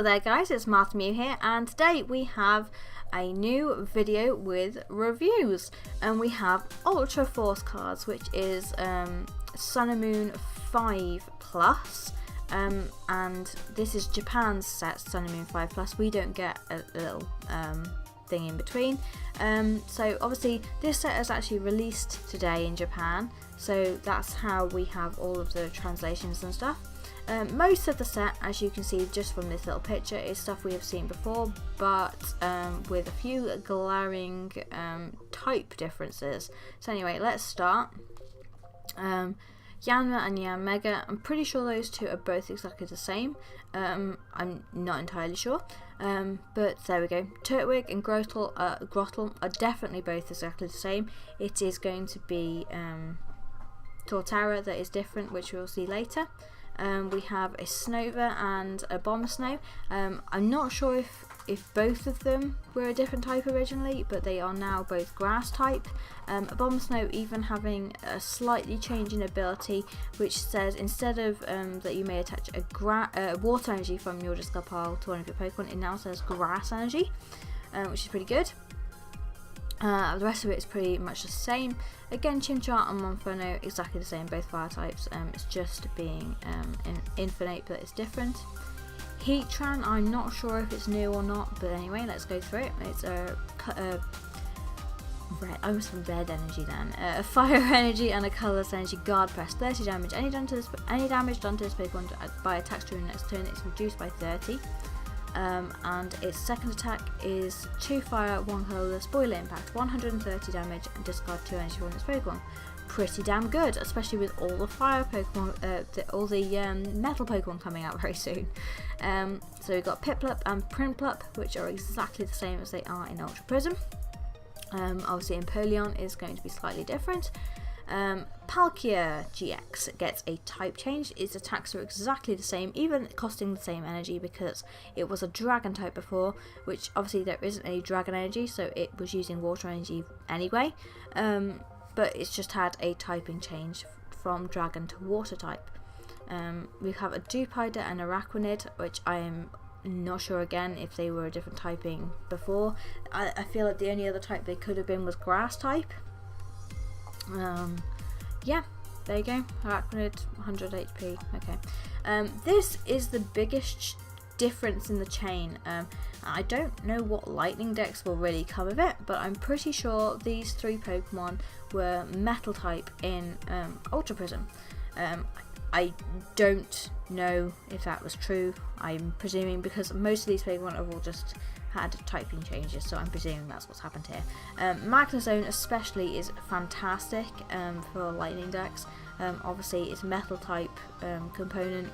Hello there guys, it's Martha Mew here, and today we have a new video with reviews, and we have Ultra Force cards, which is Sun and Moon 5 Plus, and this is Japan's set, Sun and Moon 5 Plus. We don't get a little thing in between, so obviously this set is actually released today in Japan, so that's how we have all of the translations and stuff. Most of the set, as you can see just from this little picture, is stuff we have seen before, but with a few glaring type differences. So anyway, let's start. Yanma and Yanmega, I'm pretty sure those two are both exactly the same. I'm not entirely sure, but there we go. Turtwig and Grottle are definitely both exactly the same. It is going to be Torterra that is different, which we'll see later. We have a Snova and a Bomber Snow. I'm not sure if both of them were a different type originally, but they are now both grass type. A Bomber Snow even having a slightly change in ability, which says instead of that you may attach a water energy from your discard pile to one of your Pokemon, it now says grass energy, which is pretty good. The rest of it is pretty much the same. Again, Chimchar and Monferno exactly the same, both fire types. It's just being infinite, but it's different. Heatran, I'm not sure if it's new or not, but anyway, let's go through it. It's a red, I was from red energy then. A fire energy and a colourless energy. Guard press 30 damage. Any damage done to this Pokemon by attacks during the next turn, it's reduced by 30. And its second attack is 2 fire, 1 colourless, boiler impact, 130 damage, and discard 2 energy from this Pokemon. Pretty damn good, especially with all the fire Pokemon, all the metal Pokemon coming out very soon. So we've got Piplup and Prinplup, which are exactly the same as they are in Ultra Prism. Obviously Empoleon is going to be slightly different. Palkia GX gets a type change. Its attacks are exactly the same, even costing the same energy, because it was a dragon type before, which obviously there isn't any dragon energy, so it was using water energy anyway, but it's just had a typing change from dragon to water type. We have a Dewpider and a Araquanid, which I am not sure again if they were a different typing before. I feel like the only other type they could have been was grass type. Yeah, there you go. Araquanid, 100 HP. Okay. This is the biggest difference in the chain. I don't know what lightning decks will really come of it, but I'm pretty sure these 3 Pokemon were metal type in Ultra Prism. I don't know if that was true. I'm presuming, because most of these Pokemon have all just had typing changes, so I'm presuming that's what's happened here. Magnezone especially is fantastic for lightning decks. Obviously its metal type component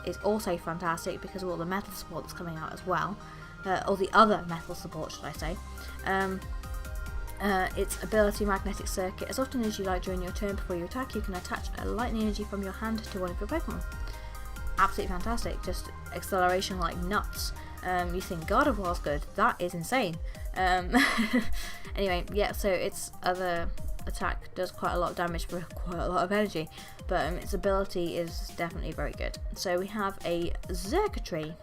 is also fantastic because of all the metal support that's coming out as well, or the other metal support should I say. Its ability Magnetic Circuit. As often as you like during your turn before you attack, you can attach a lightning energy from your hand to one of your Pokemon. Absolutely fantastic, just acceleration like nuts. You think God of War's good, that is insane. Anyway, yeah, so its other attack does quite a lot of damage for quite a lot of energy, but its ability is definitely very good. So we have a Xurkitree,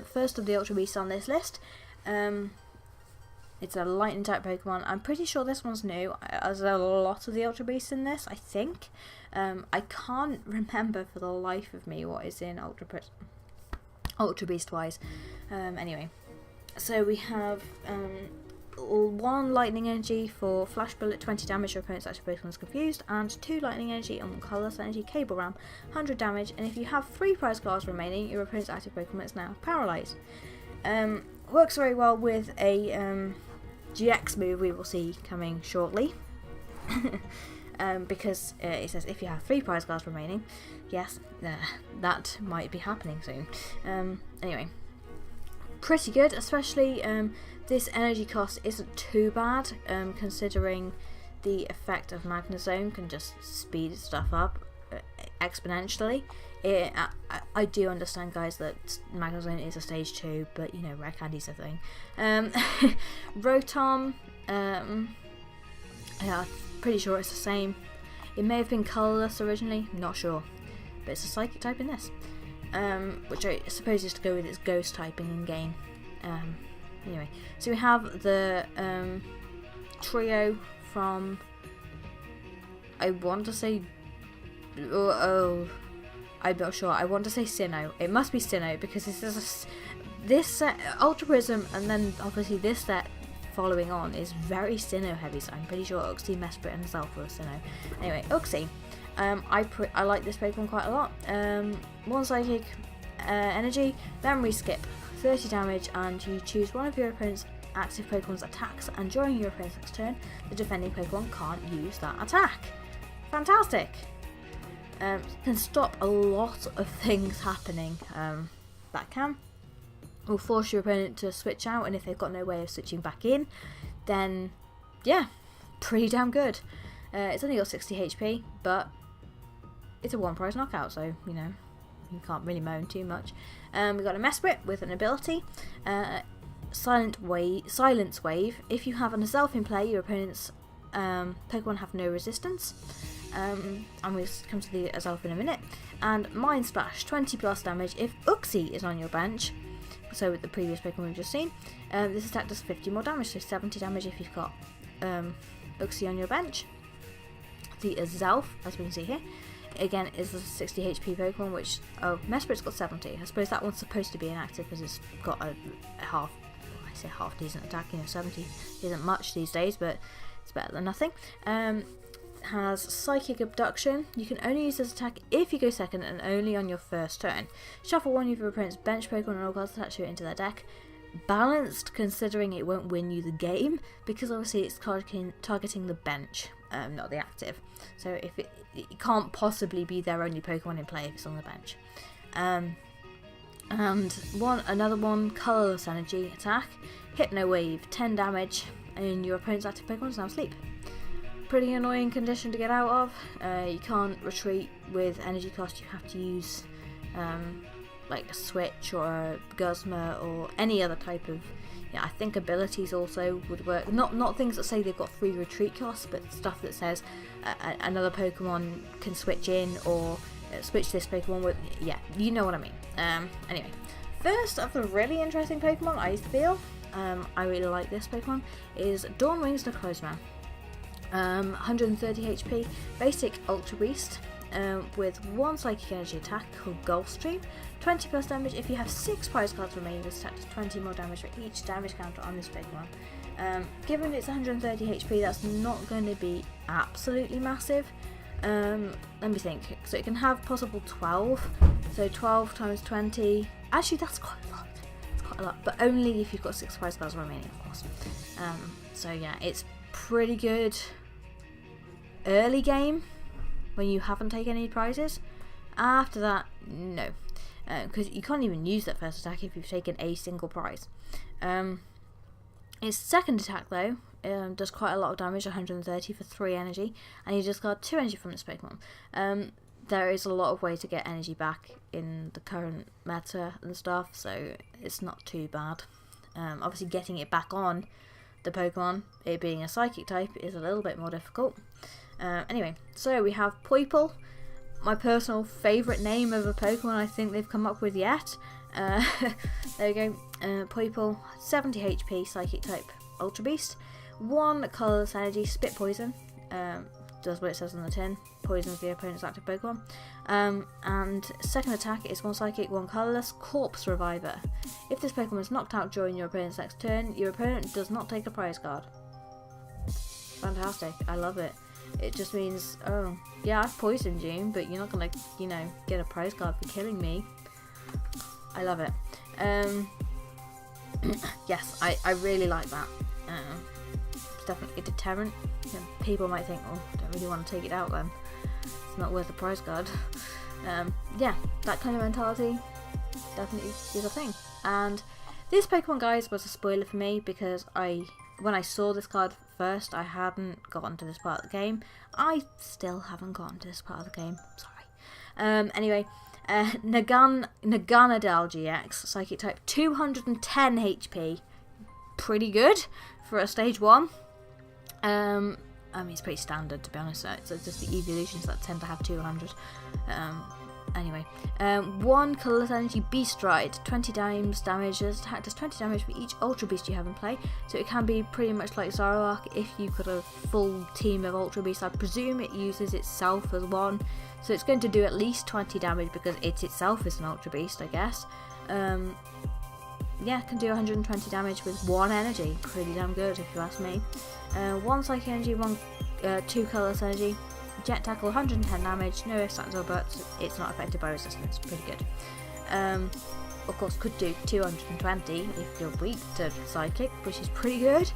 first of the Ultra Beasts on this list. It's a lightning type Pokemon. I'm pretty sure this one's new, as there are a lot of the Ultra Beasts in this, I think. I can't remember for the life of me what is in Ultra Beast wise. Anyway, so we have 1 lightning energy for Flash Bullet, 20 damage to opponent's active Pokemon is confused, and 2 lightning energy and 1 colourless energy, Cable Ram, 100 damage, and if you have 3 prize cards remaining, your opponent's active Pokemon is now paralysed. Works very well with a GX move we will see coming shortly. Because it says if you have 3 prize cards remaining. Yes, that might be happening soon. Anyway, pretty good, especially this energy cost isn't too bad, considering the effect of Magnezone can just speed stuff up exponentially. I do understand, guys, that Magnezone is a stage 2, but you know, rare candy's a thing. Rotom, yeah, pretty sure it's the same. It may have been colourless originally, not sure, but it's a psychic type in this. which I suppose is to go with its ghost typing in game. Anyway, so we have the trio from, I want to say, I'm not sure. I want to say Sinnoh. It must be Sinnoh because this set, Ultra Prism, and then obviously this set following on is very Sinnoh heavy. So I'm pretty sure Uxie, Mesprit, and Zelf were Sinnoh. Anyway, Uxie. I like this Pokemon quite a lot. 1 Psychic Energy, Memory Skip, 30 damage, and you choose one of your opponent's active Pokemon's attacks, and during your opponent's next turn, the defending Pokemon can't use that attack. Fantastic! Can stop a lot of things happening. That will force your opponent to switch out, and if they've got no way of switching back in, then yeah, pretty damn good. It's only got 60 HP, but it's a 1 prize knockout, so you know, you can't really moan too much. We've got a Mesprit with an ability, Silence Wave. If you have an Azelf in play, your opponent's Pokemon have no resistance. And we'll come to the Azelf in a minute. And Mind Splash, 20 plus damage if Uxie is on your bench. So with the previous Pokemon we've just seen, this attack does 50 more damage, so 70 damage if you've got Uxie on your bench. The Azelf, as we can see here, again is a 60 HP Pokemon, which Mesprit's got 70. I suppose that one's supposed to be inactive because it's got a half decent attack. You know, 70 isn't much these days, but it's better than nothing. Has Psychic Abduction. You can only use this attack if you go second and only on your first turn. Shuffle one of your opponent's bench Pokemon and all cards attached to it into their deck. Balanced, considering it won't win you the game, because obviously it's targeting the bench, not the active. So if it can't possibly be their only Pokemon in play if it's on the bench. And another one, Colourless Energy attack. Hypno Wave, 10 damage, and your opponent's active Pokemon is now asleep. Pretty annoying condition to get out of. You can't retreat with energy cost. You have to use like a switch or a Guzma or any other type of, I think abilities also would work. Not things that say they've got free retreat costs, but stuff that says another Pokemon can switch in or switch this Pokemon with, yeah, you know what I mean. Anyway, first of the really interesting Pokemon I feel, I really like this Pokemon, is Dawnwing's Necrozma. 130 HP, basic Ultra Beast, with 1 Psychic Energy attack called Gulfstream, 20 plus damage if you have 6 prize cards remaining. This attack does 20 more damage for each damage counter on this Pokemon. Given it's 130 HP, that's not going to be absolutely massive. Let me think. So it can have possible 12, so 12 times 20, actually that's quite a lot. It's quite a lot, but only if you've got 6 prize cards remaining, of course. So yeah, it's pretty good early game when you haven't taken any prizes. After that, no, because you can't even use that first attack if you've taken a single prize. Its second attack though does quite a lot of damage, 130 for 3 energy, and you discard 2 energy from this Pokemon. There is a lot of ways to get energy back in the current meta and stuff, so it's not too bad. Obviously getting it back on the Pokemon, it being a psychic type, is a little bit more difficult. Anyway, so we have Poipole, my personal favourite name of a Pokemon I think they've come up with yet. There we go. Poipole, 70 HP, psychic type Ultra Beast, 1 Colourless Energy, Spit Poison, does what it says on the tin, poisons the opponent's active Pokemon. And second attack is 1 Psychic, 1 Colourless, Corpse Reviver. If this Pokemon is knocked out during your opponent's next turn, your opponent does not take a prize card. Fantastic, I love it. It just means, oh, yeah, I've poisoned you, but you're not gonna, get a prize card for killing me. I love it. Yes, I really like that. It's definitely a deterrent. People might think, oh, I don't really want to take it out then. It's not worth a prize card. Yeah, that kind of mentality definitely is a thing. And this Pokemon, guys, was a spoiler for me because when I saw this card first, I hadn't gotten to this part of the game. I still haven't gotten to this part of the game. Sorry. Anyway, Naganadel GX, Psychic type, 210 HP. Pretty good for a stage 1. I mean, it's pretty standard, to be honest. It's just the evolutions that tend to have 200. Anyway, 1 colourless energy beast ride, 20 times damage. This attack does 20 damage for each ultra beast you have in play, so it can be pretty much like Zoroark if you've got a full team of ultra beasts. I presume it uses itself as one, so it's going to do at least 20 damage because it itself is an ultra beast, I guess. Yeah, can do 120 damage with 1 energy, pretty damn good if you ask me. 1 psychic energy, 2 colourless energy. Jet tackle, 110 damage, no ifs, ands or buts, it's not affected by resistance, pretty good. Of course, could do 220 if you're weak to psychic, which is pretty good.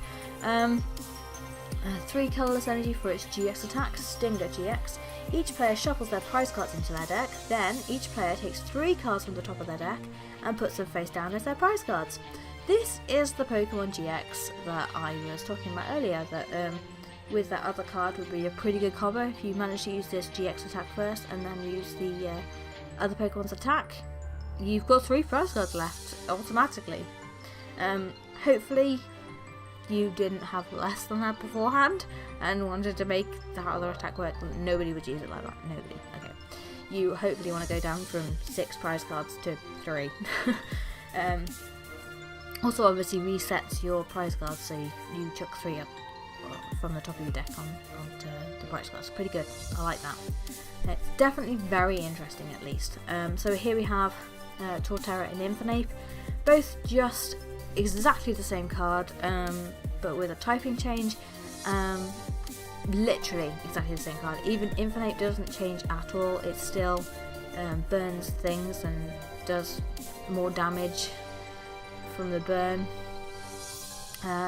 3 colourless energy for its GX attack, Stinger GX. Each player shuffles their prize cards into their deck, then each player takes 3 cards from the top of their deck and puts them face down as their prize cards. This is the Pokemon GX that I was talking about earlier, that with that other card would be a pretty good combo. If you manage to use this GX attack first and then use the other Pokemon's attack, you've got 3 prize cards left automatically. Hopefully you didn't have less than that beforehand and wanted to make that other attack work. Nobody would use it like that, nobody. Okay. You hopefully want to go down from 6 prize cards to 3. Also obviously resets your prize cards, so you chuck 3 up from the top of your deck onto the prize cards. Pretty good, I like that. It's definitely very interesting at least. So here we have Torterra and Infernape, both just exactly the same card, but with a typing change. Literally exactly the same card. Even Infernape doesn't change at all. It still burns things and does more damage from the burn.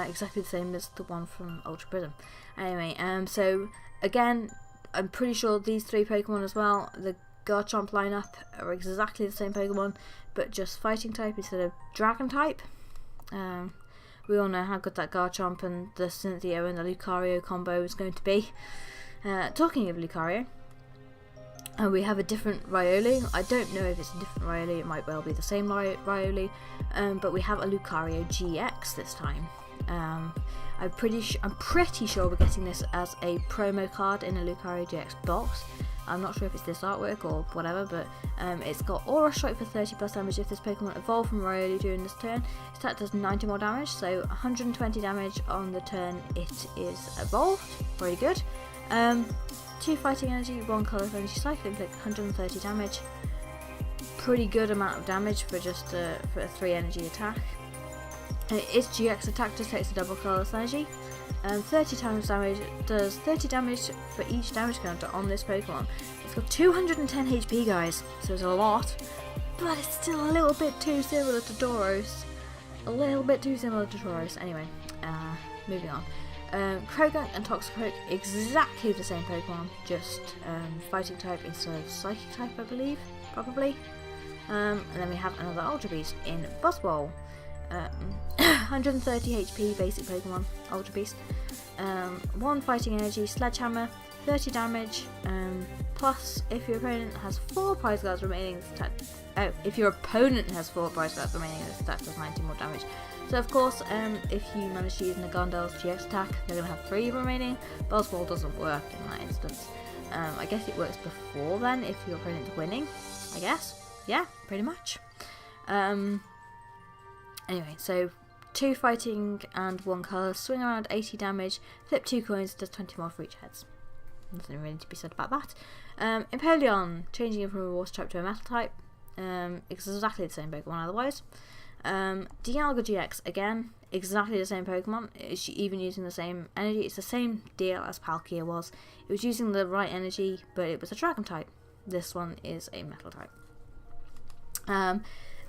Exactly the same as the one from Ultra Prism. Anyway, so again, I'm pretty sure these 3 Pokemon as well, the Garchomp lineup, are exactly the same Pokemon, but just fighting type instead of dragon type. We all know how good that Garchomp and the Cynthia and the Lucario combo is going to be. Talking of Lucario, we have a different Riolu. I don't know if it's a different Riolu, it might well be the same Riolu, but we have a Lucario GX this time. I'm pretty sure we're getting this as a promo card in a Lucario GX box. I'm not sure if it's this artwork or whatever, but it's got Aura Strike for 30 plus damage if this Pokemon evolved from Riolu during this turn. Its attack does 90 more damage, so 120 damage on the turn it is evolved. Very good. 2 fighting energy, 1 colourless energy, cycling click, 130 damage. Pretty good amount of damage for just for a 3 energy attack. Its GX attack just takes a double colourless energy. 30 times damage, does 30 damage for each damage counter on this Pokemon. It's got 210 HP, guys, so it's a lot, but it's still a little bit too similar to Tauros. Anyway, moving on. Croagunk and Toxicroak, exactly the same Pokemon, just fighting type instead of psychic type, I believe, probably. And then we have another Ultra Beast in Buzzwole. 130 HP basic Pokemon, Ultra Beast. 1 fighting energy, Sledgehammer, 30 damage, plus if your opponent has 4 prize cards remaining, if your opponent has 4 prize cards remaining, this attack does 90 more damage. So of course, if you manage to use Nagandel's GX attack, they're going to have 3 remaining. Buzzwole doesn't work in that instance. I guess it works before then if your opponent's winning, I guess. Yeah, pretty much. Anyway, so 2 fighting and 1 colour, swing around 80 damage, flip 2 coins, does 20 more for each heads. Nothing really to be said about that. Empoleon, changing it from a water type to a metal type. Exactly the same Pokemon otherwise. Dialga GX, again, exactly the same Pokemon. It's even using the same energy. It's the same deal as Palkia was. It was using the right energy, but it was a dragon type. This one is a metal type.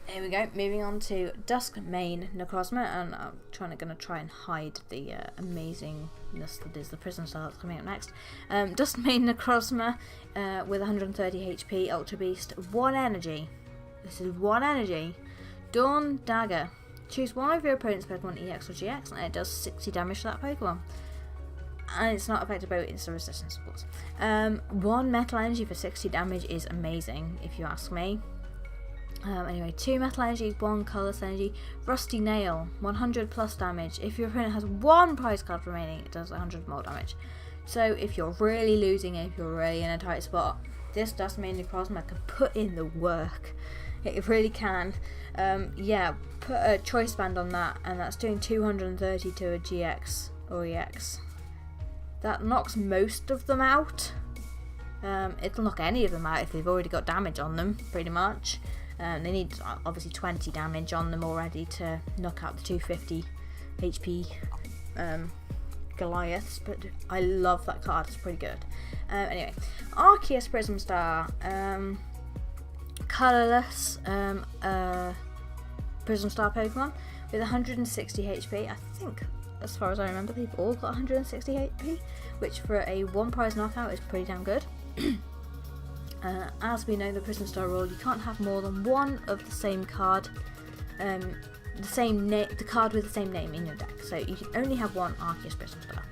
Here we go, moving on to Duskmane Necrozma, and I'm gonna try and hide the amazingness that is the Prism style that's coming up next. Duskmane Necrozma with 130 HP, Ultra Beast, 1 energy. This is 1 energy. Dawn Dagger. Choose one of your opponent's Pokemon EX or GX, and it does 60 damage to that Pokemon. And it's not affected by instant resistance, of course. 1 metal energy for 60 damage is amazing, if you ask me. Anyway, 2 metal energy, 1 colourless energy, Rusty Nail, 100 plus damage. If your opponent has 1 prize card remaining, it does 100 more damage. So if you're really losing, if you're really in a tight spot, this Dust Mania Cosma can put in the work. It really can. Yeah, put a choice band on that, and that's doing 230 to a GX or EX. That knocks most of them out. It'll knock any of them out if they've already got damage on them, pretty much. They need obviously 20 damage on them already to knock out the 250 HP Goliaths, but I love that card, it's pretty good. Anyway, AFTER Prism Star. Colourless Prism Star Pokemon with 160 HP. I think, as far as I remember, they've all got 160 HP, which for a one prize knockout is pretty damn good. As we know, the Prism Star rule, you can't have more than one of the same card, the card with the same name in your deck. So you can only have one AFTER Prism Star.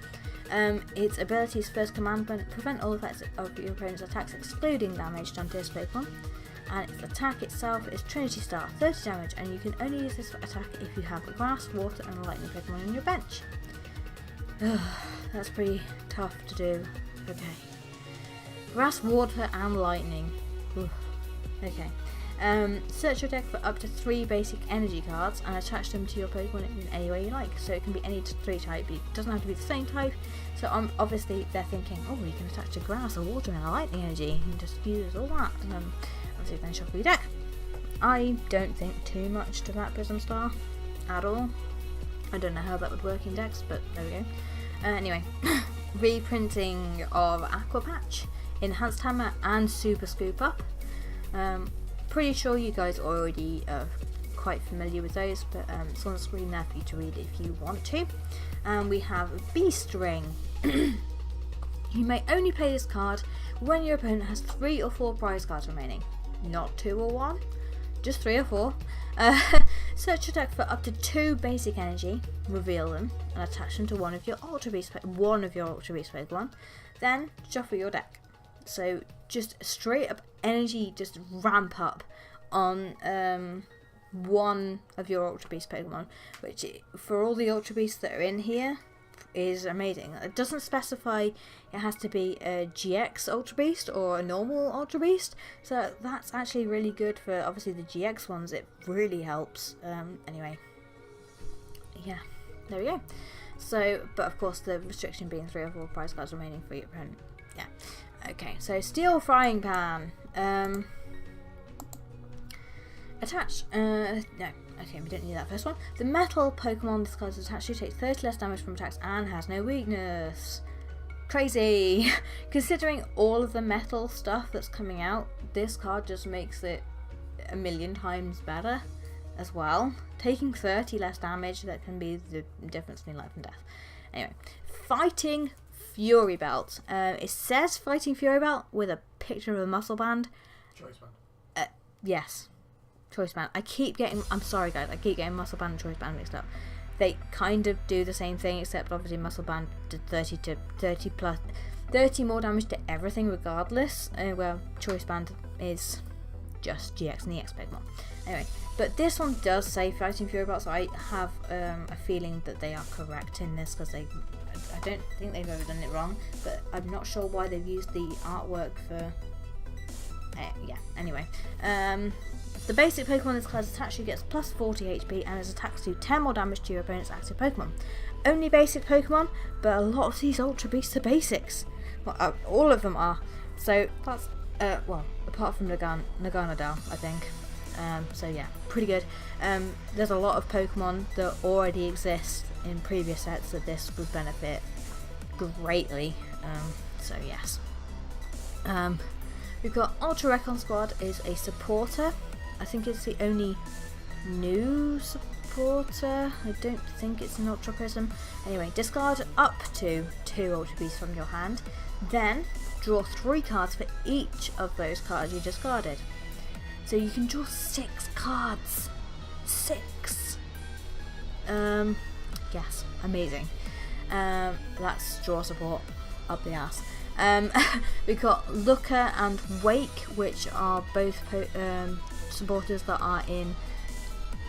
Its ability's first commandment: prevent all effects of your opponent's attacks, excluding damage done to this Pokemon. And its attack itself is Trinity Star, 30 damage, and you can only use this attack if you have a grass, water, and lightning Pokemon on your bench. That's pretty tough to do. Okay. Grass, water, and lightning. Okay. Search your deck for up to 3 basic energy cards and attach them to your Pokemon in any way you like. So it can be any 3 type, it doesn't have to be the same type. So obviously they're thinking, oh, you can attach a grass, a water, and a lightning energy, and just use all that. And obviously then shuffle your deck. I don't think too much to that Prism Star at all. I don't know how that would work in decks, but there we go. Anyway, reprinting of Aqua Patch, Enhanced Hammer, and Super Scoop Up. Pretty sure you guys already are quite familiar with those, but it's on the screen there for you to read if you want to. And we have Beast Ring. You may only play this card when your opponent has 3 or 4 prize cards remaining. Not 2 or 1, just 3 or 4. Search your deck for up to 2 basic energy, reveal them, and attach them to one of your Ultra Beast Pokemon. Then shuffle your deck. So just straight up energy, just ramp up on one of your Ultra Beast Pokemon, which for all the Ultra Beasts that are in here is amazing. It doesn't specify it has to be a GX Ultra Beast or a normal Ultra Beast, so that's actually really good for obviously the GX ones. It really helps. Anyway, yeah, there we go. So, but of course the restriction being 3 or 4 prize cards remaining for your opponent. Yeah. Okay, so Steel Frying Pan. Attach. No. Okay, we don't need that first one. The metal Pokemon this card is attached to takes 30 less damage from attacks and has no weakness. Crazy! Considering all of the metal stuff that's coming out, this card just makes it a million times better as well. Taking 30 less damage, that can be the difference between life and death. Anyway, Fighting Fury Belt. It says Fighting Fury Belt with a picture of a muscle band. Choice band. Yes. Choice band. I'm sorry guys, I keep getting muscle band and choice band mixed up. They kind of do the same thing, except obviously muscle band did 30 more damage to everything regardless, where choice band is just GX and EX Pokemon. Anyway, but this one does say Fighting Fury Belt, so I have a feeling that they are correct in this, because I don't think they've ever done it wrong, but I'm not sure why they've used the artwork for yeah, anyway. The basic Pokemon this class attached gets plus 40 HP and its attacks do 10 more damage to your opponent's active Pokemon. Only basic Pokemon, but a lot of these Ultra Beasts are basics. Well, all of them are. So that's, well, apart from Naganadel, I think. So yeah, pretty good. There's a lot of Pokemon that already exist in previous sets that this would benefit greatly. So yes. We've got Ultra Recon Squad is a supporter. I think it's the only new supporter. I don't think it's an Ultra Prism. Anyway, discard up to 2 Ultra Beasts from your hand. Then draw 3 cards for each of those cards you discarded. So you can draw 6 cards. 6! Yes, amazing. That's draw support up the ass. We've got Looker and Wake, which are both supporters that are in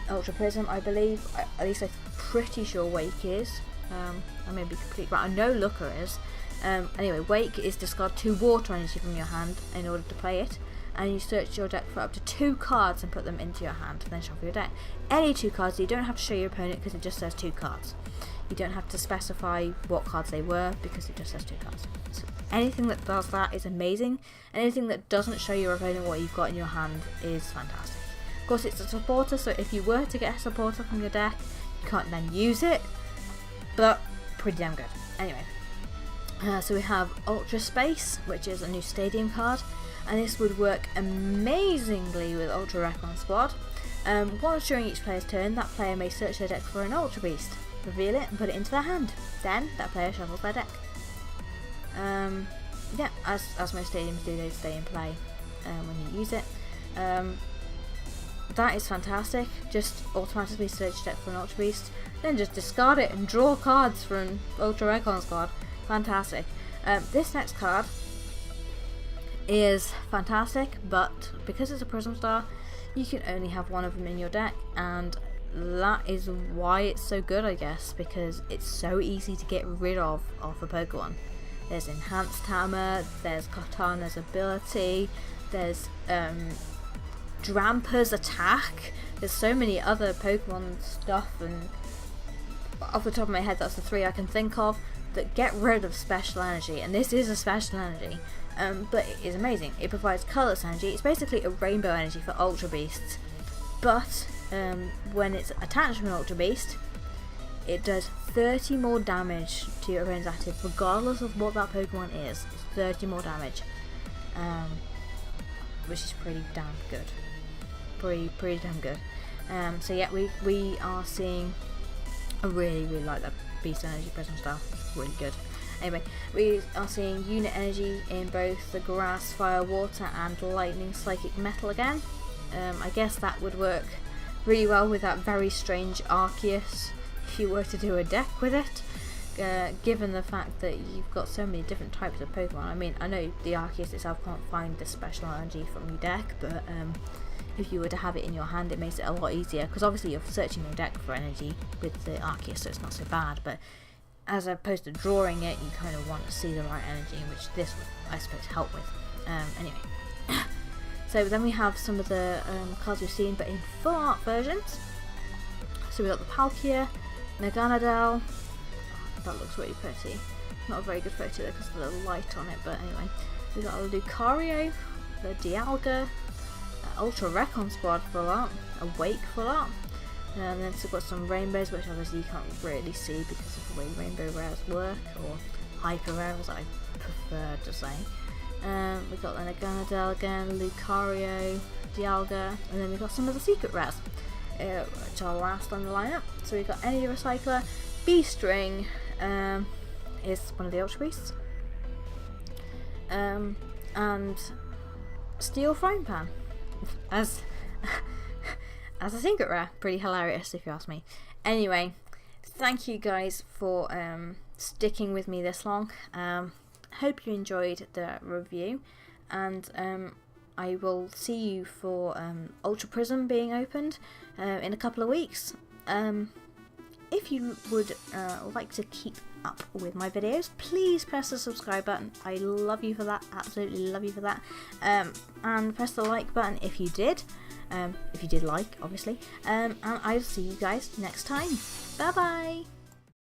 Ultra Prism, I believe. At least I'm pretty sure Wake is. I may be completely right. I know Looker is. Anyway, Wake is discard 2 water energy from your hand in order to play it, and you search your deck for up to 2 cards and put them into your hand, and then shuffle your deck. Any 2 cards. You don't have to show your opponent because it just says 2 cards. You don't have to specify what cards they were because it just says 2 cards. So anything that does that is amazing. Anything that doesn't show your opponent what you've got in your hand is fantastic. Of course, it's a supporter, so if you were to get a supporter from your deck, you can't then use it, but pretty damn good. Anyway, so we have Ultra Space, which is a new stadium card, and this would work amazingly with Ultra Recon Squad. Once during each player's turn, that player may search their deck for an Ultra Beast, reveal it and put it into their hand. Then that player shuffles their deck. Yeah, as most stadiums do, they stay in play when you use it. That is fantastic. Just automatically search your deck for an Ultra Beast, then just discard it and draw cards from Ultra Recon Squad. Fantastic. This next card is fantastic, but because it's a Prism Star, you can only have one of them in your deck, and that is why it's so good, I guess, because it's so easy to get rid of a Pokemon. There's Enhanced Hammer, there's Katana's ability, there's Drampa's attack, there's so many other Pokemon stuff, and off the top of my head that's the 3 I can think of that get rid of special energy, and this is a special energy, but it is amazing. It provides colourless energy. It's basically a rainbow energy for Ultra Beasts, but when it's attached to an Ultra Beast, it does 30 more damage to your opponent's active, regardless of what that Pokemon is. It's 30 more damage, which is pretty damn good. Pretty damn good. So yeah, we are seeing. I really like that Beast Energy Prism Star. It's really good. Anyway, we are seeing unit energy in both the Grass, Fire, Water, and Lightning, Psychic, Metal again. I guess that would work really well with that very strange Arceus if you were to do a deck with it, given the fact that you've got so many different types of Pokemon. I mean, I know the Arceus itself can't find the special energy from your deck, but if you were to have it in your hand, it makes it a lot easier, because obviously you're searching your deck for energy with the Arceus, so it's not so bad, but as opposed to drawing it, you kind of want to see the right energy, which this would, I suppose, help with. Anyway, so then we have some of the cards we've seen, but in full art versions. So we've got the Palkia, Naganadel. Oh, that looks really pretty. Not a very good photo because of the light on it, but anyway. We've got a Lucario, the Dialga, Ultra Recon Squad full art, a Wake full art, and then we've got some rainbows, which obviously you can't really see because of the way rainbow rares work, or hyper rares I prefer to say. We've got the Naganadel again, Lucario, Dialga, and then we've got some of the secret rares, which are last on the lineup. So we've got Energy Recycler, Beastring, is one of the Ultra Beasts, and Steel Frying Pan as a secret rare. Pretty hilarious if you ask me. Anyway, thank you guys for sticking with me this long. Hope you enjoyed the review, and I will see you for Ultra Prism being opened in a couple of weeks. If you would like to keep up with my videos, please press the subscribe button. I love you for that, absolutely love you for that. And press the like button if you did like, obviously. And I'll see you guys next time. Bye bye.